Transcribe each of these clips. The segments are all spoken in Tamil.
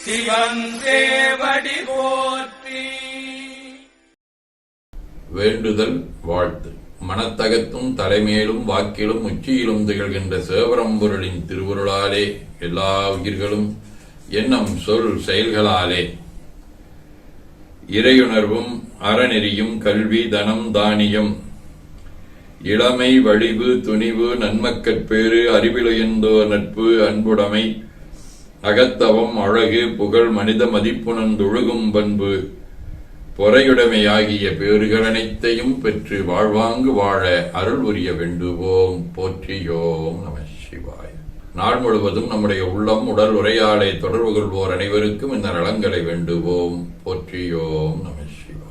சிவன் சேவடி போற்றி. வேண்டுதல் வாழ்த்து. மனத்தகத்தும் தலைமையிலும் வாக்கிலும் உச்சியிலும் திகழ்கின்ற சேவரம்பொருளின் திருவருளாலே எல்லா உயிர்களும் எண்ணம் சொல் செயல்களாலே இறையுணர்வும் அறநெறியும் கல்வி தனம் தானியம் இளமை வலிவு துணிவு நன்மக்கட்பேறு அறிவிலுயர்ந்தோர் நட்பு அன்புடைமை அகத்தவம் அழகு புகழ் மனித மதிப்புணர்ந்தொழுகும் பண்பு பொறையுடைமையாகிய பேறுகள் அனைத்தையும் பெற்று வாழ்வாங்கு வாழ அருள் உரிய வேண்டுவோம். போற்றியோம் நம சிவாய. நாள் முழுவதும் நம்முடைய உள்ளம் உடல் உரையாடை தொடர்பு கொள்வோர் அனைவருக்கும் இந்த நலங்களை வேண்டுவோம். போற்றியோம் நம சிவாய.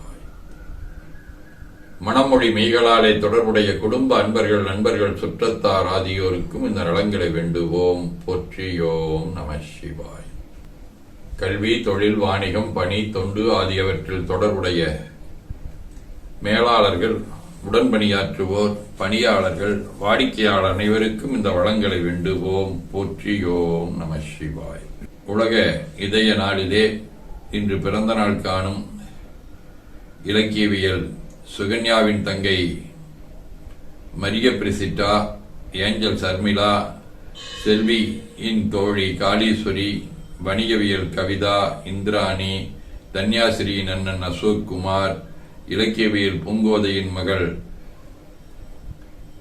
மனமொழி மெய்களாலே தொடர்புடைய குடும்ப அன்பர்கள் நண்பர்கள் சுற்றத்தார் ஆகியோருக்கும் இந்த நலங்களை வேண்டுவோம். போற்றியோம் நம சிவாய. கல்வி தொழில் வாணிகம் பணி தொண்டு ஆகியவற்றில் தொடர்புடைய மேலாளர்கள் உடன்பணியாற்றுவோர் பணியாளர்கள் வாடிக்கையாளர் அனைவருக்கும் இந்த வளங்களை வேண்டுவோம். போற்றியோம் நம சிவாய். உலக இதய நாளிலே இன்று பிறந்த நாள் காணும் இலக்கியவியல் சுகன்யாவின் தங்கை மரிய பிரிசிட்டா, ஏஞ்சல் சர்மிளா, செல்வியின் தோழி காளீஸ்வரி, வணிகவியல் கவிதா, இந்திராணி, தன்யாசிரியின் அண்ணன் அசோக் குமார், இலக்கியவியல் பூங்கோதையின் மகள்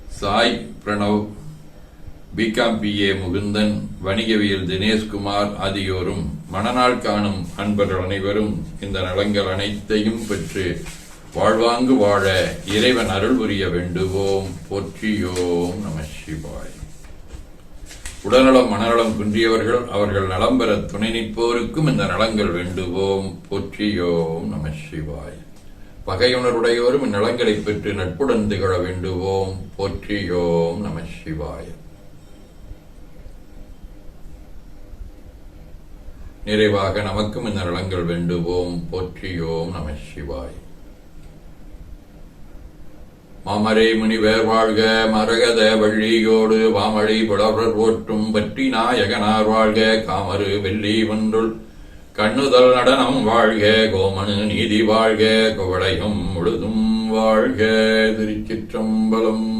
சாய் பிரணவ், பிகாம் PA முகுந்தன், வணிகவியல் தினேஷ்குமார் ஆகியோரும் மணநாள் காணும் அன்பர்கள் அனைவரும் இந்த நலங்கள் அனைத்தையும் பெற்று வாழ்வாங்கு வாழ இறைவன் அருள் புரிய வேண்டுவோம். போற்றியோம் நம சிவாய். உடல்நலம் மனநலம் குன்றியவர்கள் அவர்கள் நலம் பெற துணை நிற்போருக்கும் இந்த நலங்கள் வேண்டுவோம். போற்றியோம் நம சிவாய். பகையுணர்வுடையோரும் இந்நலங்களை பெற்று நட்புடன் திகழ வேண்டுவோம். போற்றியோம் நம சிவாய. நிறைவாக நமக்கும் இந்த நலங்கள் வேண்டுவோம். போற்றியோம் நம சிவாய். மாமரை முனிவர் வாழ்க, மரகத வள்ளியோடு வாமழி புலவர் போற்றும் பற்றி நாயகனார் வாழ்க, காமரு வெள்ளி ஒன்றுள் கண்ணுதல் நடனம் வாழ்க, கோமனு நீதி வாழ்க, குவளையும் முழுதும் வாழ்க. திருச்சிற்றம்பலம்.